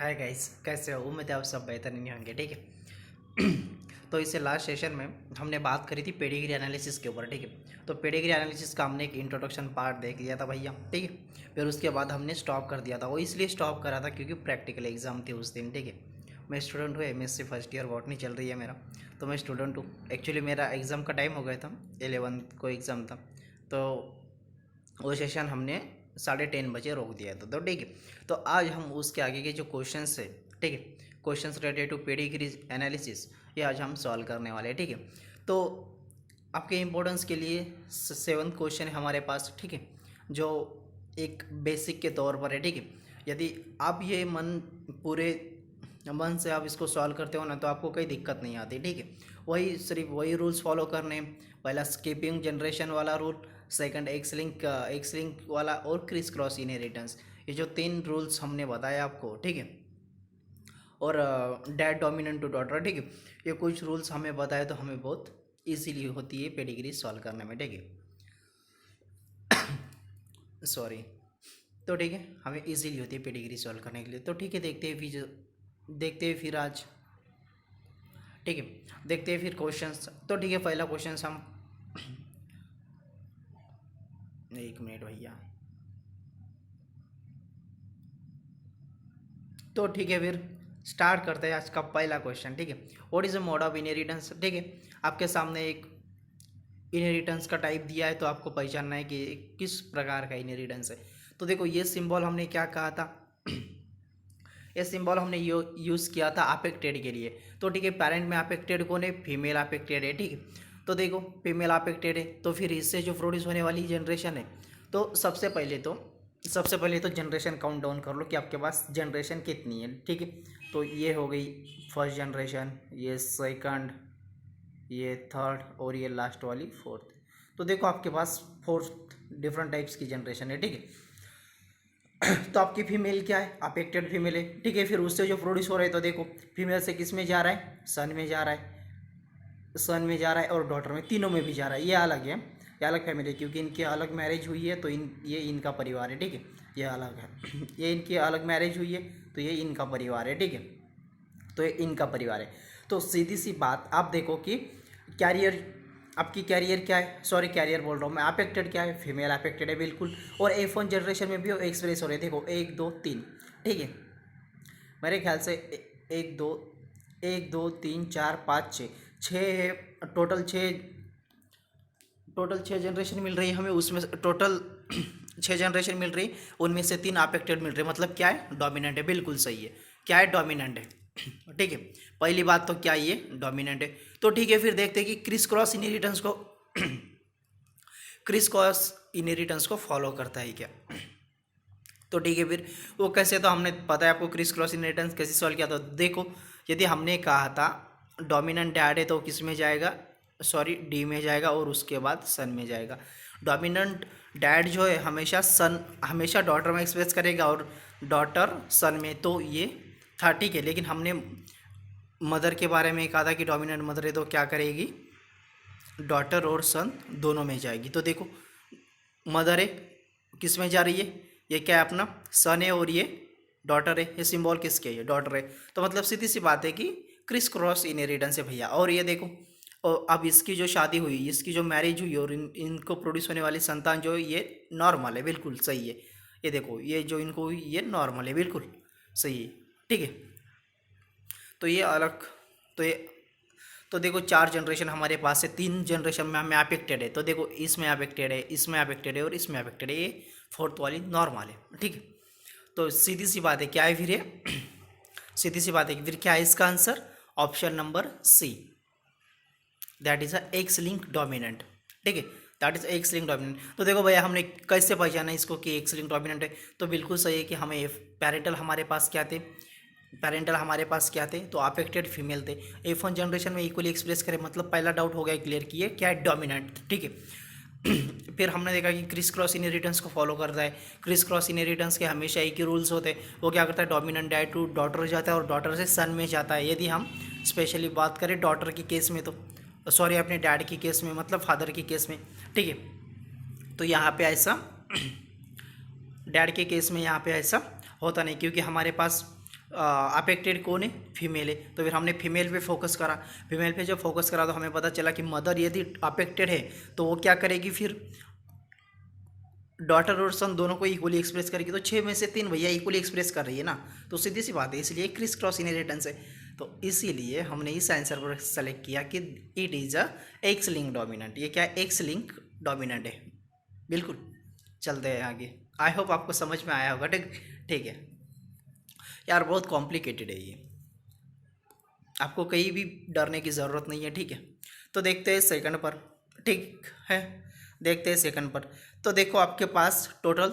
Hi guys, कैसे हो? उम्मीद है आप सब बेहतर नहीं होंगे। ठीक है। तो इससे लास्ट सेशन में हमने बात करी थी पेडिग्री एनालिसिस के ऊपर। ठीक है। तो पेडिग्री एनालिसिस का हमने एक इंट्रोडक्शन पार्ट देख लिया था भैया। ठीक है। फिर उसके बाद हमने स्टॉप कर दिया था। वो इसलिए स्टॉप करा था क्योंकि प्रैक्टिकल एग्जाम थी उस दिन। ठीक है। मैं स्टूडेंट हूँ, एमएससी फर्स्ट ईयर बॉटनी चल रही है मेरा। तो मैं स्टूडेंट हूँ। एक्चुअली मेरा एग्ज़ाम का टाइम हो गया था, 11th को एग्ज़ाम था। तो वो सेशन हमने 10:30 बजे रोक दिया था। तो ठीक है। तो आज हम उसके आगे के जो क्वेश्चंस है, ठीक है, questions related to pedigree analysis, ये आज हम सॉल्व करने वाले हैं। ठीक है। तो आपके इम्पोर्टेंस के लिए 7th क्वेश्चन है हमारे पास। ठीक है। जो एक बेसिक के तौर पर है। ठीक है। यदि आप ये पूरे मन से आप इसको सॉल्व करते हो ना, तो आपको कोई दिक्कत नहीं आती। ठीक है। वही सिर्फ वही रूल्स फॉलो करने हैं। पहला स्किपिंग जनरेशन वाला रूल, सेकंड एक्स लिंक वाला, और क्रिस क्रॉस इनहेरिटेंस। ये जो 3 रूल्स हमने बताया आपको। ठीक है। और डैड डोमिनेंट टू डॉटर। ठीक है। ये कुछ रूल्स हमें बताए तो हमें बहुत इजीली होती है पेडिग्री सॉल्व करने में। ठीक है। सॉरी। तो ठीक है, हमें इजीली होती है पेडिग्री सॉल्व करने के लिए। तो ठीक है, देखते हैं फिर आज। ठीक है। देखते हैं फिर क्वेश्चंस। तो ठीक है, पहला क्वेश्चन हम एक मिनट भैया। तो ठीक है, फिर स्टार्ट करते हैं आज का पहला क्वेश्चन। ठीक है। What is the mode of inheritance. ठीक है। आपके सामने एक इनहेरिटेंस का टाइप दिया है, तो आपको पहचानना है कि किस प्रकार का इनहेरिटेंस है। तो देखो, ये सिंबल हमने क्या कहा था? ये सिंबल हमने यूज़ किया था अफेक्टेड के लिए। तो ठीक है, पेरेंट में अफेक्टेड कौन है? फीमेल अफेक्टेड है। ठीक है। तो देखो, फीमेल अफेक्टेड है, तो फिर इससे जो प्रोड्यूस होने वाली जनरेशन है, तो सबसे पहले तो जनरेशन काउंट डाउन कर लो कि आपके पास जनरेशन कितनी है। ठीक है। तो ये हो गई फर्स्ट जनरेशन, ये सेकंड, ये थर्ड, और ये लास्ट वाली फोर्थ। तो देखो, आपके पास 4 डिफरेंट टाइप्स की जनरेशन है। ठीक है। तो आपकी फीमेल क्या है? अफेक्टेड फीमेल है। ठीक है। फिर उससे जो प्रोड्यूस हो रहा है, तो देखो, फीमेल से किस में जा रहा है? सन में जा रहा है, और डॉटर में, तीनों में भी जा रहा है। ये अलग है, ये अलग फैमिली है, क्योंकि इनकी अलग मैरिज हुई है, तो ये इनका परिवार है। ठीक है। ये अलग है। ये इनकी अलग मैरिज हुई है, तो ये इनका परिवार है। ठीक है। तो ये इनका परिवार है। तो सीधी सी बात, आप देखो कि कैरियर, आपकी कैरियर क्या है? सॉरी, कैरियर बोल रहा हूँ मैं। अफेक्टेड क्या है? फीमेल अफेक्टेड है, बिल्कुल। और F1 जनरेशन में भी वो एक्सप्रेस हो रहे हैं। देखो, 1 2 3। ठीक है। मेरे ख्याल से एक दो तीन चार पाँच छः, छः है टोटल। छः जनरेशन मिल रही है हमें, उसमें टोटल 6 जनरेशन मिल रही है, उनमें से 3 अफेक्टेड मिल रही है। मतलब क्या है? डोमिनेंट है। बिल्कुल सही है। क्या है? डोमिनेंट है। ठीक है। पहली बात तो क्या, ये डोमिनेंट है। तो ठीक है, फिर देखते हैं कि क्रिस क्रॉस इनहेरिटेंस को फॉलो करता है क्या। तो ठीक है, फिर वो कैसे, तो हमने पता है आपको क्रिस क्रॉस इनहेरिटेंस कैसे सॉल्व किया था। देखो, यदि हमने कहा था डोमिनेंट डैड है, तो किस में जाएगा? सॉरी, डी में जाएगा, और उसके बाद सन में जाएगा। डोमिनेंट डैड जो है हमेशा डॉटर में एक्सप्रेस करेगा, और डॉटर सन में। तो ये था। ठीक है। लेकिन हमने मदर के बारे में कहा था कि डोमिनेंट मदर है, तो क्या करेगी? डॉटर और सन दोनों में जाएगी। तो देखो, मदर है, किस में जा रही है? ये क्या है? अपना सन है, और ये डॉटर है। ये सिंबल किसके है? ये डॉटर है। तो मतलब सीधी सी बात है कि क्रिस क्रॉस इनहेरिटेंस है भैया। और ये देखो, और अब इसकी जो शादी हुई, इसकी जो मैरिज हुई, और इनको प्रोड्यूस होने वाली संतान जो है, ये नॉर्मल है, बिल्कुल सही है। ये देखो, ये जो इनको हुई, ये नॉर्मल है, बिल्कुल सही है। ठीक है। तो ये अलग, तो ये, तो देखो, 4 जनरेशन हमारे पास है, 3 जनरेशन में हमें अफेक्टेड है। तो देखो, इसमें अफेक्टेड है, इसमें अफेक्टेड है, और इसमें अफेक्टेड है। ये फोर्थ वाली नॉर्मल है। ठीक है। तो सीधी सी बात है, क्या है फिर ये? सीधी सी बात है कि फिर क्या है इसका answer? Option number C, that is a X link dominant. ठीक है। That is X link dominant. तो देखो भैया, हमने कैसे पहचाना इसको कि एक्स लिंक डोमिनेंट है? तो बिल्कुल सही है कि हमें पैरेंटल हमारे पास क्या थे? तो अफेक्टेड फीमेल थे। F1 जनरेशन में इक्वली एक्सप्रेस करें, मतलब पहला डाउट हो गया क्लियर किए, क्या है? डोमिनेंट। ठीक है। फिर हमने देखा कि क्रिस क्रॉस इनहेरिटेंस को फॉलो करता है। क्रिस क्रॉस इनहेरिटेंस के हमेशा एक ही रूल्स होते हैं। वो क्या करता है? डोमिनेंट डैड टू डॉटर जाता है, और डॉटर से सन में जाता है। यदि हम स्पेशली बात करें डॉटर की केस में, तो सॉरी, अपने डैड की केस में, मतलब फादर की केस में। ठीक है। तो यहाँ पे ऐसा, डैड के केस में यहाँ पे ऐसा होता नहीं, क्योंकि हमारे पास अफेक्टेड कौन है, फीमेल है, तो फिर हमने फीमेल पे फोकस करा। फीमेल पे जब फोकस करा तो हमें पता चला कि मदर यदि अफेक्टेड है तो वो क्या करेगी, फिर डॉटर और सन दोनों को इक्वली एक्सप्रेस करेगी। तो 6 में से 3 भैया इक्वली एक्सप्रेस कर रही है ना, तो सीधी सी बात है, इसलिए क्रिस क्रॉस इनहेरिटेंस है। तो इसीलिए हमने इस आंसर पर सेलेक्ट किया कि it is a X link dominant. ये क्या है, एक्स लिंक डोमिनेंट है। बिल्कुल, चलते हैं आगे। आई होप आपको समझ में आया होगा। ठीक ठीक है यार, बहुत कॉम्प्लिकेटेड है ये, आपको कहीं भी डरने की ज़रूरत नहीं है। ठीक है, तो देखते हैं सेकंड पर। ठीक है, देखते हैं सेकंड पर। तो देखो आपके पास टोटल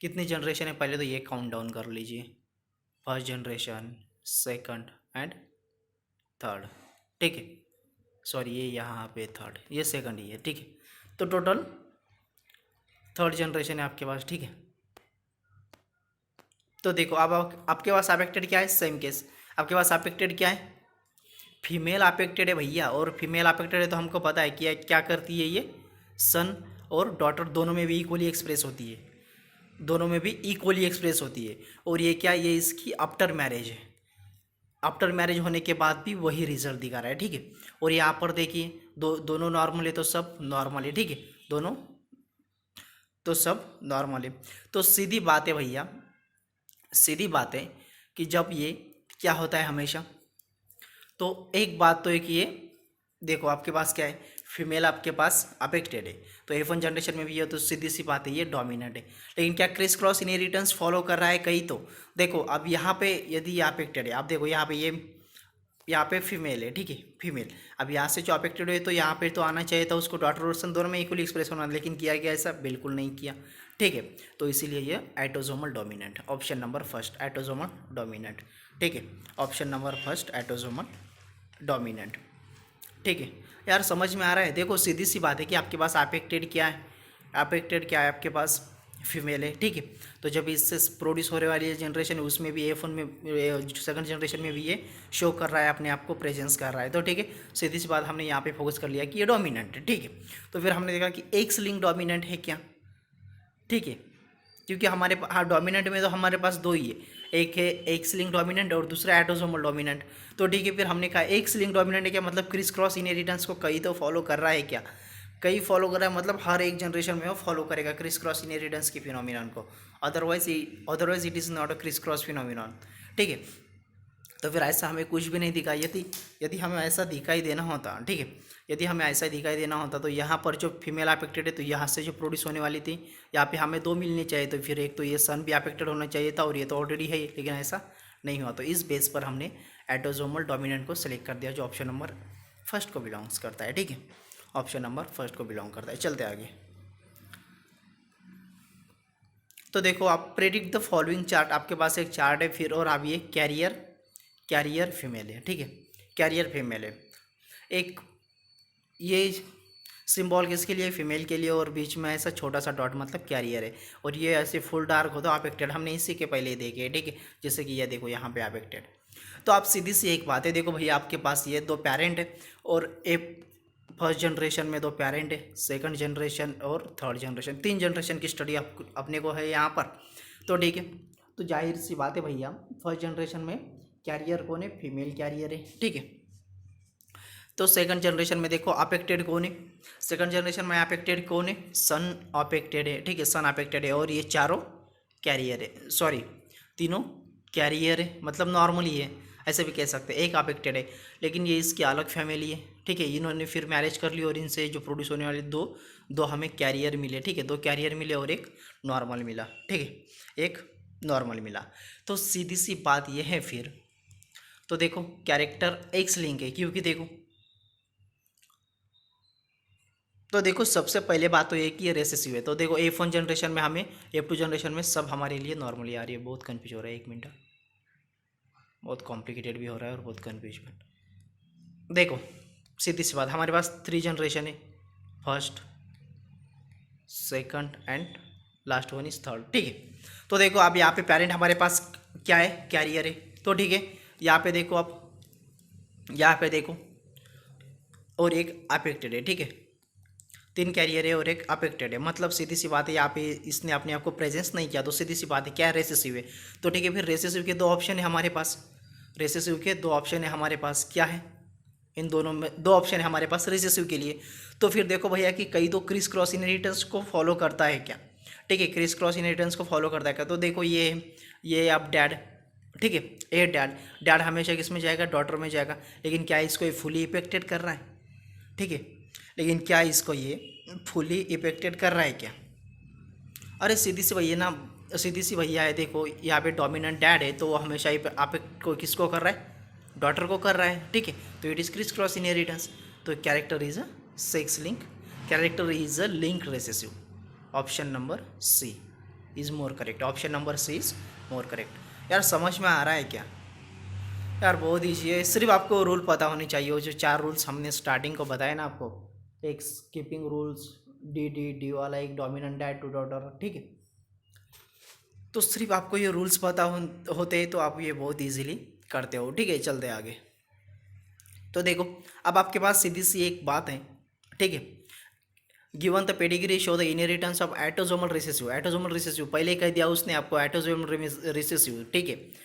कितनी जनरेशन है, पहले तो ये काउंट डाउन कर लीजिए। First generation, second and third. ठीक है, सॉरी ये यहाँ पे थर्ड, ये सेकंड ही है। ठीक है, तो टोटल थर्ड जनरेशन है आपके पास। ठीक है, तो देखो अब आपके पास अफेक्टेड क्या है, सेम केस। आपके पास अफेक्टेड क्या है, फीमेल अफेक्टेड है भैया। और फीमेल अफेक्टेड है तो हमको पता है कि क्या करती है, ये सन और डॉटर दोनों में भी इक्वली एक्सप्रेस होती है, दोनों में भी इक्वली एक्सप्रेस होती है। और ये क्या, ये इसकी आफ्टर मैरिज है, आफ्टर मैरिज होने के बाद भी वही रिजल्ट दिखा रहा है। ठीक है, और यहाँ पर देखिए दोनों नॉर्मल है तो सब नॉर्मल है। ठीक है, दोनों तो सब नॉर्मल है। तो सीधी बात है भैया, सीधी बात है कि जब ये क्या होता है हमेशा, तो एक बात तो है कि ये देखो आपके पास क्या है, फीमेल आपके पास अफेक्टेड है, तो F1 जनरेशन में भी है, तो सीधी सी बात है ये डोमिनेंट है। लेकिन क्या क्रिस क्रॉस इनहेरिटेंस फॉलो कर रहा है कहीं, तो देखो अब यहाँ पे यदि ये अफेक्टेड है, आप देखो यहाँ पे ये यहाँ पे फीमेल है। ठीक है, फीमेल, अब यहाँ से जो अफेक्टेड है तो यहाँ पे तो आना चाहिए था उसको, डॉटर और सन दोनों में इक्वली एक्सप्रेस होना, लेकिन किया गया ऐसा बिल्कुल नहीं किया। ठीक है, तो इसीलिए ये autosomal dominant, option number first autosomal dominant. ठीक है, option number first autosomal dominant. ठीक है यार, समझ में आ रहा है। देखो सीधी सी बात है कि आपके पास अफेक्टेड क्या है, अफेक्टेड क्या है आपके पास, फीमेल है। ठीक है, तो जब इससे प्रोड्यूस होने वाली जनरेशन है उसमें भी F1 में, सेकंड जनरेशन में भी ये शो कर रहा है, अपने आप को प्रेजेंस कर रहा है। तो ठीक है, सीधी सी बात हमने यहाँ पे फोकस कर लिया कि ये डोमिनेंट है। ठीक है, तो फिर हमने देखा कि एक्स लिंक डोमिनेंट है क्या। ठीक है, क्योंकि हमारे हाँ डोमिनेंट में तो हमारे पास दो ही है, एक है एक्स लिंक डोमिनेंट और दूसरा एटोसोमल डोमिनेंट। तो ठीक है, फिर हमने कहा एक्स लिंक डोमिनेंट है क्या, मतलब क्रिस क्रॉस इनहेरिटेंस को कहीं तो फॉलो कर रहा है क्या, कहीं फॉलो कर रहा है, मतलब हर एक जनरेशन में वो फॉलो करेगा क्रिस क्रॉस इनहेरिटेंस की फिनोमिनन को, otherwise it is not a criss cross phenomenon. ठीक है, तो फिर ऐसा हमें कुछ भी नहीं दिखाई, यदि यदि हमें ऐसा दिखाई देना होता, ठीक है, यदि हमें ऐसा दिखाई देना होता तो यहाँ पर जो फीमेल अफेक्टेड है तो यहाँ से जो प्रोड्यूस होने वाली थी, यहाँ पे हमें 2 मिलनी चाहिए, तो फिर एक तो ये सन भी अफेक्टेड होना चाहिए था और ये तो ऑलरेडी है, लेकिन ऐसा नहीं हुआ। तो इस बेस पर हमने एटोजोमल डोमिनेंट को सिलेक्ट कर दिया, जो ऑप्शन नंबर फर्स्ट को बिलोंग्स करता है। ठीक है, ऑप्शन नंबर फर्स्ट को बिलोंग करता है। चलते आगे। तो देखो आप प्रेडिक्ट द फॉलोइंग चार्ट, आपके पास एक चार्ट है फिर, और अब ये कैरियर फीमेल है। ठीक है, कैरियर फीमेल है, एक ये सिंबल किसके लिए, फीमेल के लिए, और बीच में ऐसा छोटा सा डॉट मतलब कैरियर है, और ये ऐसे फुल डार्क हो तो अफेक्टेड, हमने इसी के पहले ही देखे। ठीक है, जैसे कि ये देखो यहाँ पे अफेक्टेड। तो आप सीधी सी एक बात है, देखो भैया आपके पास ये 2 पेरेंट है, और एक फर्स्ट जनरेशन में 2 पेरेंट है, सेकंड जनरेशन और थर्ड जनरेशन, 3 जनरेशन की स्टडी अपने को है यहाँ पर। तो ठीक है, तो जाहिर सी बात है भैया फर्स्ट जनरेशन में कैरियर कौन है, फीमेल कैरियर है। ठीक है, तो सेकंड जनरेशन में देखो अफेक्टेड कौन है, सेकंड जनरेशन में अफेक्टेड कौन है, सन अफेक्टेड है। ठीक है, सन अफेक्टेड है, और ये चारों कैरियर है, सॉरी तीनों कैरियर है, मतलब नॉर्मल ही है, ऐसे भी कह सकते हैं। एक अफेक्टेड है लेकिन ये इसकी अलग फैमिली है। ठीक है, इन्होंने फिर मैरिज कर ली और इनसे जो प्रोड्यूस होने वाले दो हमें कैरियर मिले। ठीक है, 2 कैरियर मिले और एक नॉर्मल मिला। ठीक है, एक नॉर्मल मिला। तो सीधी सी बात यह है फिर, तो देखो कैरेक्टर एक्स लिंक है, क्योंकि देखो सबसे पहले बात तो ये कि ये रेसेसिव है। तो देखो F1 जनरेशन में हमें, F2 जनरेशन में सब हमारे लिए नॉर्मली आ रही है। बहुत कन्फ्यूज हो रहा है, एक मिनट, बहुत कॉम्प्लिकेटेड भी हो रहा है और बहुत कन्फ्यूजन। देखो सीधी सी बात, हमारे पास 3 जनरेशन है, first second and last one is third. ठीक है, तो देखो अब यहाँ पे पेरेंट हमारे पास क्या है, कैरियर है। तो ठीक है, यहाँ पे देखो, अब यहाँ पे देखो, और एक अफेक्टेड है। ठीक है, 3 कैरियर है और एक अफेक्टेड है, मतलब सीधी सी बात है यहाँ पे इसने अपने आप को प्रेजेंस नहीं किया, तो सीधी सी बात है क्या है, रेसेसिव है। तो ठीक है, फिर रेसेसिव के 2 ऑप्शन है हमारे पास, रेसेसिव के 2 ऑप्शन है हमारे पास, क्या है, इन दोनों में 2 ऑप्शन है हमारे पास रेसेसिव के लिए। तो फिर देखो भैया कि कई तो क्रिस क्रॉस इनहेरिटेंस को फॉलो करता है क्या, ठीक है, क्रिस क्रॉस इनहेरिटेंस को फॉलो करता है क्या। तो देखो ये अब डैड, ठीक है, ये डैड हमेशा किस में जाएगा, डॉटर में जाएगा। लेकिन क्या इसको ये फुली इफेक्टेड कर रहा है, ठीक है, लेकिन क्या इसको ये फुली इफेक्टेड कर रहा है क्या। अरे सीधी सी भैया ना, सीधी सी भैया है, देखो यहाँ पे डोमिनेंट डैड है तो वो हमेशा ही आप को किसको कर रहा है, डॉटर को कर रहा है, ठीक है। तो it is criss cross inheritance. तो character is a sex link, character is a link recessive. Option number C is more correct, option number C is more correct. यार समझ में आ रहा है क्या यार, बहुत ईजी है, सिर्फ आपको रूल पता होनी चाहिए। वो जो 4 रूल्स हमने स्टार्टिंग को बताया ना आपको, एक स्किपिंग रूल्स, डी वाला, एक डोमिनेंट डैड टू डॉटर, ठीक है। तो सिर्फ आपको ये रूल्स पता होते हैं तो आप ये बहुत इजीली करते हो, ठीक है। चलते आगे। तो देखो अब आपके पास सीधी सी एक बात है, ठीक है, given the pedigree show the inheritance of autosomal recessive, autosomal recessive पहले कह दिया उसने आपको, एटोसोमल रिसेसिव, ठीक है।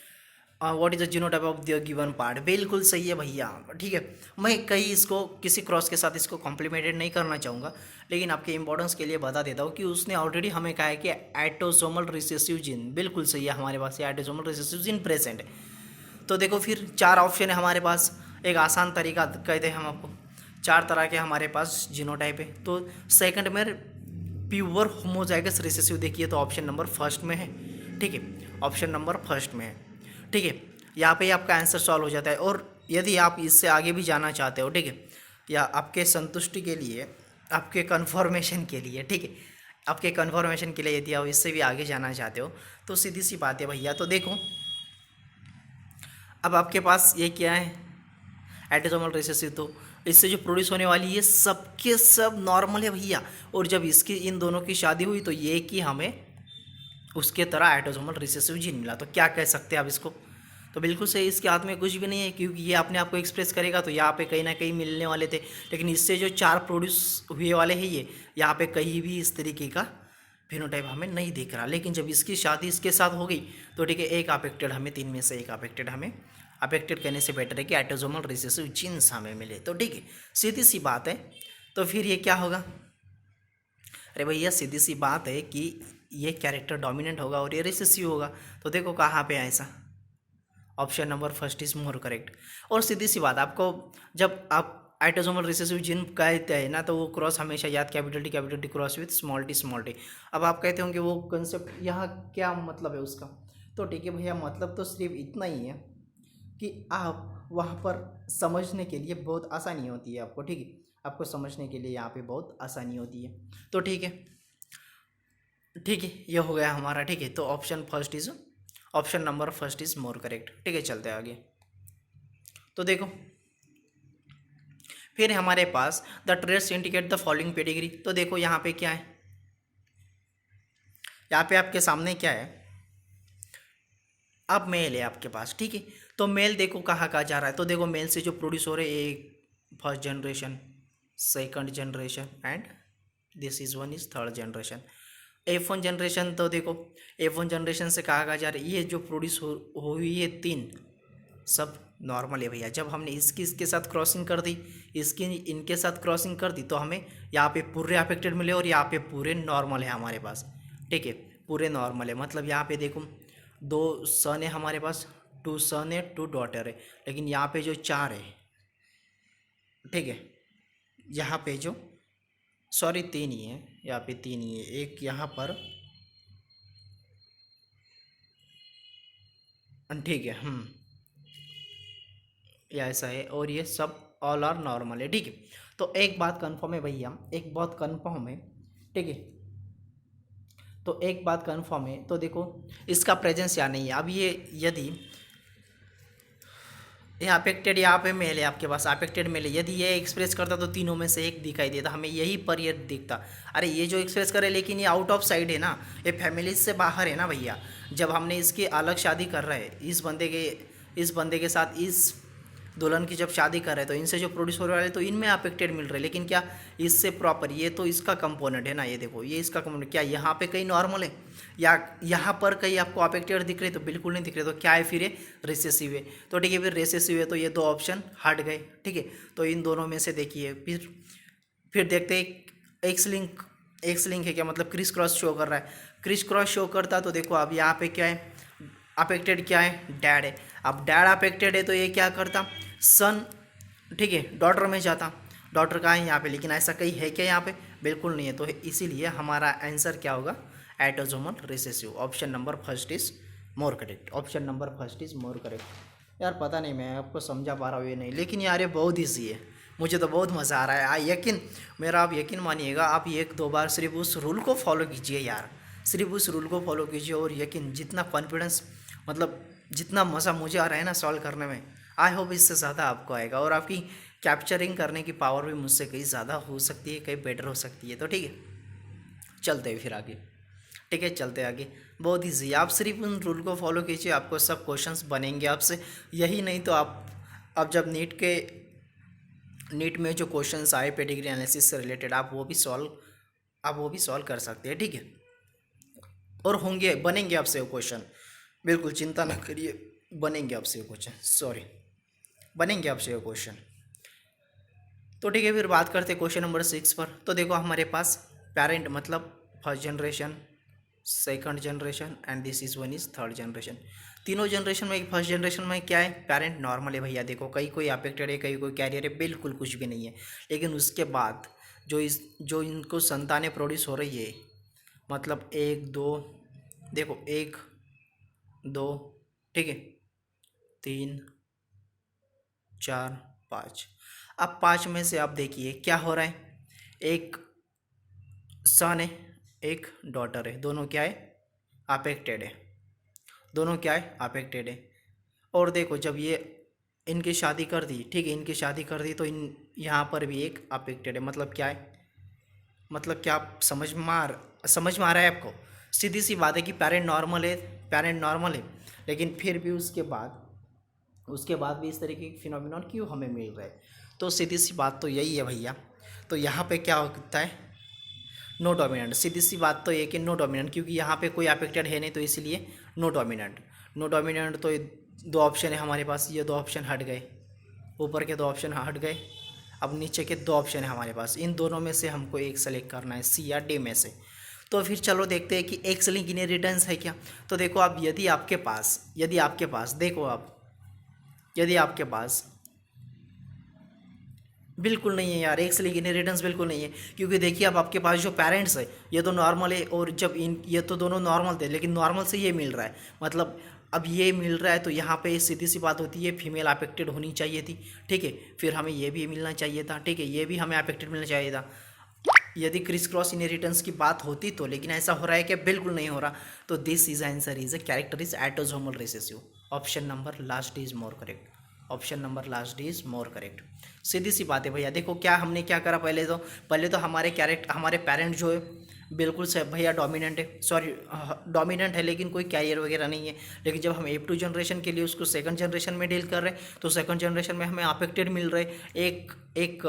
What is the genotype of the given part, बिल्कुल सही है भैया, ठीक है। मैं कहीं इसको किसी क्रॉस के साथ इसको कॉम्प्लीमेंटेड नहीं करना चाहूँगा, लेकिन आपके इंपॉर्टेंस के लिए बता देता हूँ कि उसने ऑलरेडी हमें कहा है कि एटोसोमल रिसेसिव जीन, बिल्कुल सही है, हमारे पास ये एटोसोमल रिसेसिव जीन प्रेजेंट है। तो देखो फिर 4 ऑप्शन है हमारे पास, एक आसान तरीका कहते हैं हम आपको, 4 तरह के हमारे पास जीनोटाइप है। तो सेकंड में प्योर होमोजाइगस रिसेसिव देखिए तो ऑप्शन नंबर फर्स्ट में है, ठीक है, ऑप्शन नंबर फर्स्ट में है, ठीक है। यहाँ पे आपका आंसर सॉल्व हो जाता है। और यदि आप इससे आगे भी जाना चाहते हो, ठीक है, या आपके संतुष्टि के लिए, आपके कन्फर्मेशन के लिए, ठीक है, आपके कन्फर्मेशन के लिए यदि आप इससे भी आगे जाना चाहते हो तो सीधी सी बात है भैया। तो देखो अब आपके पास ये क्या है, एटोसोमल रिसेसिव, तो इससे जो प्रोड्यूस होने वाली ये सब के सब नॉर्मल है भैया। और जब इसकी इन दोनों की शादी हुई तो ये कि हमें उसके तरह एटोसोमल रिसेसिव जीन मिला। तो क्या कह सकते हैं आप इसको, तो बिल्कुल सही, इसके हाथ में कुछ भी नहीं है, क्योंकि ये अपने आप को एक्सप्रेस करेगा तो यहाँ पे कहीं ना कहीं मिलने वाले थे। लेकिन इससे जो 4 प्रोड्यूस हुए वाले हैं ये, यहाँ पे कहीं भी इस तरीके का फिनोटाइप हमें नहीं दिख रहा। लेकिन जब इसकी शादी इसके साथ हो गई तो ठीक है, एक अफेक्टेड हमें, 3 में से एक अफेक्टेड हमें, अफेक्टेड कहने से बेटर है कि एटोसोमल रिसेसिव जीन्स हमें मिले। तो ठीक है, सीधी सी बात है। तो फिर ये क्या होगा, अरे भैया सीधी सी बात है कि ये कैरेक्टर डोमिनेंट होगा और ये रिसेसिव होगा। तो देखो कहाँ पे है ऐसा, option number first is more correct. और सीधी सी बात, आपको जब आप एटोसोमल रिसेसिव जीन कहते हैं ना तो वो क्रॉस हमेशा याद capital T cross with small T. अब आप कहते होंगे वो कंसेप्ट यहाँ क्या मतलब है उसका, तो ठीक है भैया, मतलब तो सिर्फ इतना ही है कि आप वहाँ पर समझने के लिए बहुत आसानी होती है आपको, ठीक है, आपको समझने के लिए यहाँ पे बहुत आसानी होती है। तो ठीक है, ठीक है, ये हो गया हमारा, ठीक है। तो option number first is more correct, ठीक है। चलते हैं आगे। तो देखो फिर हमारे पास the trades indicate the following pedigree. तो देखो यहाँ पे क्या है, यहाँ पे आपके सामने क्या है, अब मेल है आपके पास, ठीक है। तो मेल देखो कहाँ कहाँ जा रहा है, तो देखो मेल से जो प्रोड्यूस हो रहे हैं, एक first generation, second generation and this is one is third generation. F1 generation, तो देखो F1 जनरेशन से कहाँ जा रही है, ये जो प्रोड्यूस हुई है 3 सब नॉर्मल है भैया। जब हमने इसके साथ क्रॉसिंग कर दी, इसकी इनके साथ क्रॉसिंग कर दी तो हमें यहाँ पे पूरे अफेक्टेड मिले और यहाँ पे पूरे नॉर्मल है हमारे पास, ठीक है, पूरे नॉर्मल है। मतलब यहाँ पे देखो 2 सन है हमारे पास, 2 सन है, 2 डॉटर है। लेकिन यहाँ पे जो 4 है, ठीक है, यहाँ पे जो 3 ही है, यहाँ पे 3 ही है, एक यहाँ पर, ठीक है, ये ऐसा है और ये सब ऑल आर नॉर्मल है, ठीक है। तो एक बात कंफर्म है भैया, एक बात कंफर्म है, ठीक है, तो एक बात कंफर्म है। तो देखो इसका प्रेजेंस या नहीं है। अब ये यदि ये अफेक्टेड यहाँ पे मेल है आपके पास, अफेक्टेड मेल है, यदि ये एक्सप्रेस करता तो तीनों में से एक दिखाई देता, हमें यही पर ये दिखता। अरे ये जो एक्सप्रेस करे, लेकिन ये आउट ऑफ साइड है ना, ये फैमिली से बाहर है ना भैया। जब हमने इसकी अलग शादी कर रहे हैं, इस बंदे के साथ इस दुल्हन की जब शादी कर रहे हैं तो इनसे जो प्रोड्यूस हो रहा है तो इनमें अफेक्टेड मिल रहा है, लेकिन क्या इससे प्रॉपर, ये तो इसका कंपोनेंट है ना, ये देखो ये इसका कंपोनेंट, क्या यहाँ पे कहीं नॉर्मल है या यहाँ पर कहीं आपको अफेक्टेड दिख रहे, तो बिल्कुल नहीं दिख रहे, तो क्या है फिर ये रिसेसिव है। तो ठीक है, फिर रिसेसिव है तो ये दो ऑप्शन हट गए। ठीक है, तो इन दोनों में से देखिए फिर देखते हैं एक्स लिंक है क्या, मतलब क्रिस क्रॉस शो कर रहा है, क्रिस क्रॉस शो करता तो देखो अब यहाँ पे क्या है, अफेक्टेड क्या है, डैड है। अब डैड अफेक्टेड है तो ये क्या करता, सन, ठीक है, डॉटर में जाता, डॉटर कहाँ है यहाँ पे, लेकिन ऐसा कहीं है क्या यहाँ पे, बिल्कुल नहीं है। तो इसीलिए हमारा आंसर क्या होगा, autosomal recessive. Option number first is more correct, option number first is more correct. यार पता नहीं मैं आपको समझा पा रहा हूँ ये नहीं, लेकिन यार ये बहुत ईजी है, मुझे तो बहुत मज़ा आ रहा है। यकीन मेरा, आप यकीन मानिएगा, आप एक दो बार सिर्फ उस रूल को फॉलो कीजिए यार, सिर्फ उस रूल को फॉलो कीजिए, और यकीन जितना कॉन्फिडेंस, मतलब जितना मज़ा मुझे आ रहा है ना सॉल्व करने में, आई होप इससे ज़्यादा आपको आएगा, और आपकी कैप्चरिंग करने की पावर भी मुझसे कहीं ज़्यादा हो सकती है, कहीं बेटर हो सकती है। तो ठीक है, चलते हैं फिर आगे। ठीक है, चलते हैं आगे। बहुत ईजी, आप सिर्फ उन रूल को फॉलो कीजिए, आपको सब क्वेश्चंस बनेंगे आपसे। यही नहीं तो आप जब नीट में जो क्वेश्चंस आए पेडिग्री एनालिसिस से रिलेटेड, आप वो भी सॉल्व कर सकते हैं। ठीक है, और होंगे, बनेंगे आपसे वो क्वेश्चन, बिल्कुल चिंता ना करिए, बनेंगे आपसे वो क्वेश्चन, सॉरी, बनेंगे आपसे वो क्वेश्चन। तो ठीक है, फिर बात करते हैं क्वेश्चन नंबर 6 पर। तो देखो हमारे पास पेरेंट मतलब first generation, second generation and this is one is third generation. तीनों जनरेशन में, फर्स्ट जनरेशन में क्या है, पेरेंट नॉर्मल है भैया, देखो कहीं कोई अफेक्टेड है, कहीं कोई कैरियर है, बिल्कुल कुछ भी नहीं है। लेकिन उसके बाद जो इनको संतानें प्रोड्यूस हो रही है, मतलब एक दो, देखो एक दो, ठीक है, तीन चार पाँच। अब पाँच में से आप देखिए क्या हो रहा है, एक सन है, एक डॉटर है, दोनों क्या है, अफेक्टेड है, दोनों क्या है, अफेक्टेड है। और देखो जब ये इनकी शादी कर दी, ठीक है, इनकी शादी कर दी तो यहाँ पर भी एक अफेक्टेड है, मतलब क्या है, मतलब क्या आप समझ में आ रहा है आपको। सीधी सी बात है कि पेरेंट नॉर्मल है, लेकिन फिर भी उसके बाद भी इस तरीके के फिनोमिनॉन क्यों हमें मिल रहा है। तो सीधी सी बात तो यही है भैया। तो यहाँ पे क्या होता है, नो डोमिनेंट, सीधी सी बात तो ये कि नो डोमिनेंट, क्योंकि यहाँ पे कोई अफेक्टेड है नहीं, तो इसलिए नो डोमिनेंट। नो डोमिनेंट तो दो ऑप्शन है हमारे पास, ये दो ऑप्शन हट गए, ऊपर के दो ऑप्शन हट गए, अब नीचे के दो ऑप्शन है हमारे पास, इन दोनों में से हमको एक सेलेक्ट करना है, सी या डी में से। तो फिर चलो देखते हैं कि एक्स लिंक इनहेरिटेंस है क्या। तो देखो आप, यदि आपके पास देखो आप, यदि आपके पास बिल्कुल नहीं है यार, एक्स लिंक इनहेरिटेंस बिल्कुल नहीं है, क्योंकि देखिए अब आपके पास जो पेरेंट्स है ये तो नॉर्मल है, और जब ये तो दोनों नॉर्मल थे, लेकिन नॉर्मल से ये मिल रहा है, मतलब अब ये मिल रहा है, तो यहाँ पे सीधी सी बात होती है, फीमेल अफेक्टेड होनी चाहिए थी। ठीक है, फिर हमें ये भी मिलना चाहिए था, ठीक है, ये भी हमें अफेक्टेड मिलना चाहिए था, यदि क्रिस क्रॉस इनहेरिटेंस की बात होती तो। लेकिन ऐसा हो रहा है कि बिल्कुल नहीं हो रहा। तो this is answer is a character is autosomal recessive. Option number last is more correct, option number last is more correct. सीधी सी बात है भैया, देखो क्या हमने क्या करा, पहले तो हमारे पेरेंट जो है बिल्कुल से भैया डोमिनेंट है, सॉरी डोमिनेंट है, लेकिन कोई कैरियर वगैरह नहीं है। लेकिन जब हम F2 जनरेशन के लिए उसको सेकंड जनरेशन में डील कर रहे हैं, तो सेकंड जनरेशन में हमें अफेक्टेड मिल रहे, एक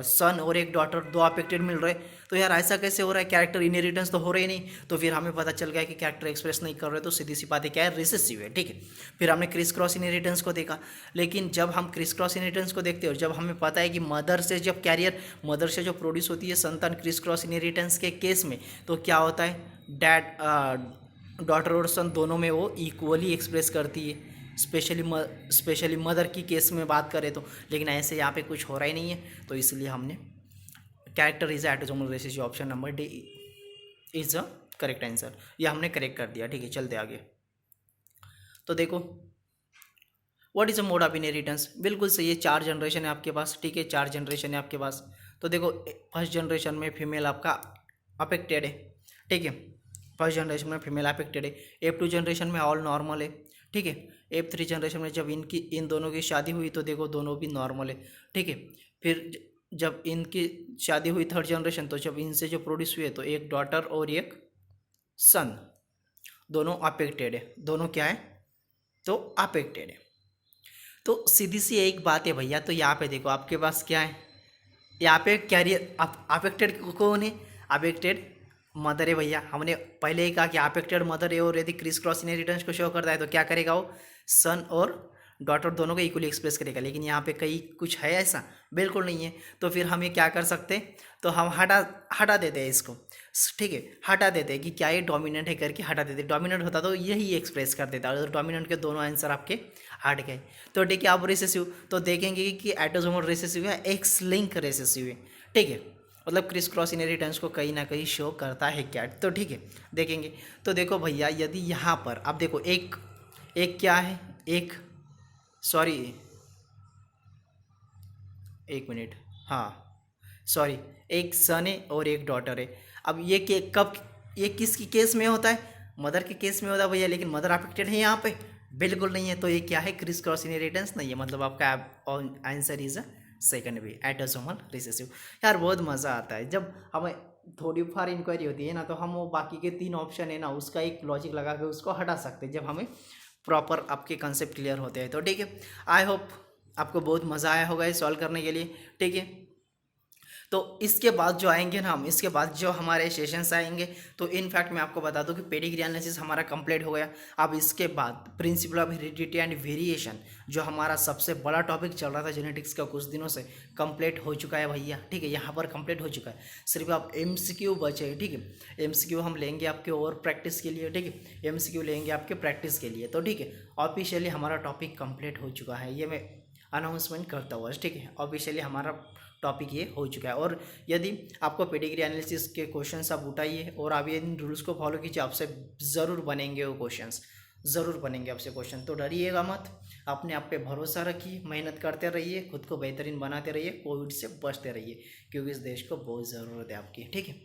सन और एक डॉटर, दो अफेक्टेड मिल रहे। तो यार ऐसा कैसे हो रहा है, कैरेक्टर इनहेरिटेंस तो हो रही नहीं। तो फिर हमें पता चल गया कि कैरेक्टर एक्सप्रेस नहीं कर रहे, तो सीधी सी बात है क्या है, रिसेसिव है। ठीक है, फिर हमने क्रिस क्रॉस इनहेरिटेंस को देखा, लेकिन जब हम क्रिस क्रॉस इनहेरिटेंस को देखते हैं और जब हमें पता है कि मदर से जो प्रोड्यूस होती है संतान क्रिस क्रॉस इनहेरिटेंस के केस में, तो क्या होता है, डॉटर और सन दोनों में वो इक्वली एक्सप्रेस करती है, स्पेशली मदर की केस में बात करें तो। लेकिन ऐसे यहाँ पे कुछ हो रहा ही नहीं है, तो इसलिए हमने character is autosomal recessive, option number D is a correct answer, ये हमने करेक्ट कर दिया। ठीक है, चलते आगे। तो देखो what is a mode of inheritance, बिल्कुल सही है, 4 जनरेशन है आपके पास। ठीक है, 4 जनरेशन है आपके पास। तो देखो फर्स्ट जनरेशन में फीमेल आपका अफेक्टेड है। ठीक है, फर्स्ट जनरेशन में फीमेल अफेक्टेड है। F2 जनरेशन में ऑल नॉर्मल है। ठीक है, F3 जनरेशन में जब इन दोनों की शादी हुई तो देखो दोनों भी नॉर्मल है। ठीक है, फिर जब इनकी शादी हुई थर्ड जनरेशन, तो जब इनसे जो प्रोड्यूस हुए तो एक डॉटर और एक सन, दोनों अफेक्टेड है, दोनों क्या है, तो अफेक्टेड है। तो सीधी सी एक बात है भैया, तो यहाँ पे देखो आपके पास क्या है, यहाँ पे कैरियर अफेक्टेड कौन है, अफेक्टेड मदर है भैया। हमने पहले ही कहा कि अफेक्टेड मदर है और यदि क्रिस क्रॉस इनहेरिटेंस को शो करता है तो क्या करेगा वो, सन और डॉटर दोनों को इक्वली एक्सप्रेस करेगा। लेकिन यहाँ पे कहीं कुछ है ऐसा, बिल्कुल नहीं है। तो फिर हम ये क्या कर सकते हैं, तो हम हटा देते हैं इसको, ठीक है, हटा देते हैं कि क्या ये डोमिनेंट है करके हटा देते। डोमिनेंट होता तो यही एक्सप्रेस कर देता, और डोमिनेंट के दोनों आंसर आपके हट गए। तो ठीक है, अब रिसेसिव तो देखेंगे कि एटोसोमल रिसेसिव है, एक्स लिंक रिसेसिव है, ठीक है, मतलब क्रिस क्रॉस इनहेरिटेंस को कहीं ना कहीं शो करता है क्या, तो ठीक है देखेंगे। तो देखो भैया, यदि यहाँ पर अब देखो एक क्या है, एक सॉरी एक मिनट, हाँ सॉरी, एक सन है और एक डॉटर है। अब ये कब, ये किसकी केस में होता है, मदर के केस में होता है भैया, लेकिन मदर अफेक्टेड है यहाँ पे, बिल्कुल नहीं है। तो ये क्या है, क्रिस क्रॉस इनहेरिटेंस नहीं है, मतलब आपका आंसर इज सेकंड भी, एटोसोमल रिसेसिव। यार बहुत मज़ा आता है जब हमें थोड़ी फार इंक्वायरी होती है ना, तो हम वो बाकी के 3 ऑप्शन है ना, उसका एक लॉजिक लगा के उसको हटा सकते हैं जब हमें प्रॉपर आपके कंसेप्ट क्लियर होते हैं। तो ठीक है, आई होप आपको बहुत मज़ा आया होगा ये सॉल्व करने के लिए, ठीक है। तो इसके बाद जो आएंगे ना हम, इसके बाद जो हमारे सेशंस आएंगे, तो इनफैक्ट मैं आपको बता दूं कि पेडिग्री एनालिसिस हमारा कंप्लीट हो गया। अब इसके बाद principle of heredity and variation, जो हमारा सबसे बड़ा टॉपिक चल रहा था जेनेटिक्स का कुछ दिनों से, कंप्लीट हो चुका है भैया, ठीक है, यहाँ पर कंप्लीट हो चुका है। सिर्फ आप MCQ बचे हैं, ठीक है, MCQ हम लेंगे आपके और प्रैक्टिस के लिए, ठीक है, MCQ लेंगे आपके प्रैक्टिस के लिए। तो ठीक है, ऑफिशियली हमारा टॉपिक कंप्लीट हो चुका है, ये मैं अनाउंसमेंट करता हुआ, ठीक है, ऑफिशियली हमारा टॉपिक ये हो चुका है। और यदि आपको पेडिग्री एनालिसिस के क्वेश्चंस आप उठाइए और आप इन रूल्स को फॉलो कीजिए, आपसे ज़रूर बनेंगे वो क्वेश्चंस, ज़रूर बनेंगे आपसे क्वेश्चन। तो डरिएगा मत, अपने आप पे भरोसा रखिए, मेहनत करते रहिए, खुद को बेहतरीन बनाते रहिए, कोविड से बचते रहिए, क्योंकि इस देश को बहुत ज़रूरत है आपकी, ठीक है।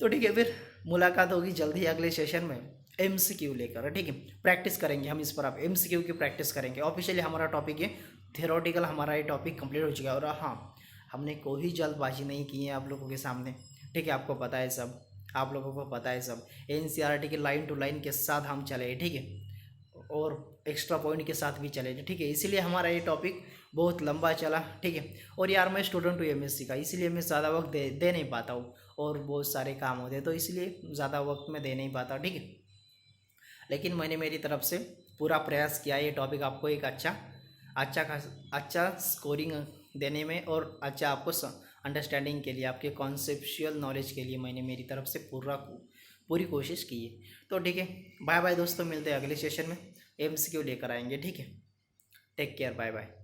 तो ठीक है, फिर मुलाकात होगी जल्द ही अगले सेशन में MCQ लेकर, ठीक है, प्रैक्टिस करेंगे हम इस पर, आप MCQ की प्रैक्टिस करेंगे। ऑफिशियली हमारा टॉपिक है, थियोरेटिकल हमारा ये टॉपिक कंप्लीट हो चुका है। और हाँ, हमने कोई जल्दबाजी नहीं की है आप लोगों के सामने, ठीक है, आपको पता है सब, आप लोगों को पता है सब, NCERT के लाइन टू लाइन के साथ हम चले, ठीक है, और एक्स्ट्रा पॉइंट के साथ भी चले, ठीक है, इसीलिए हमारा ये टॉपिक बहुत लंबा चला, ठीक है। और यार मैं स्टूडेंट हूँ MSc का, इसीलिए मैं ज़्यादा वक्त दे नहीं पाता हूँ, और बहुत सारे काम होते हैं, तो इसलिए ज़्यादा वक्त मैं दे नहीं पाता, ठीक है। लेकिन मैंने मेरी तरफ से पूरा प्रयास किया ये टॉपिक आपको एक अच्छा स्कोरिंग देने में, और अच्छा आपको अंडरस्टैंडिंग के लिए, आपके कॉन्सेप्चुअल नॉलेज के लिए मैंने मेरी तरफ से पूरी कोशिश की है। तो ठीक है, बाय बाय दोस्तों, मिलते हैं अगले सेशन में, MCQ लेकर आएंगे, ठीक है, टेक केयर, बाय बाय।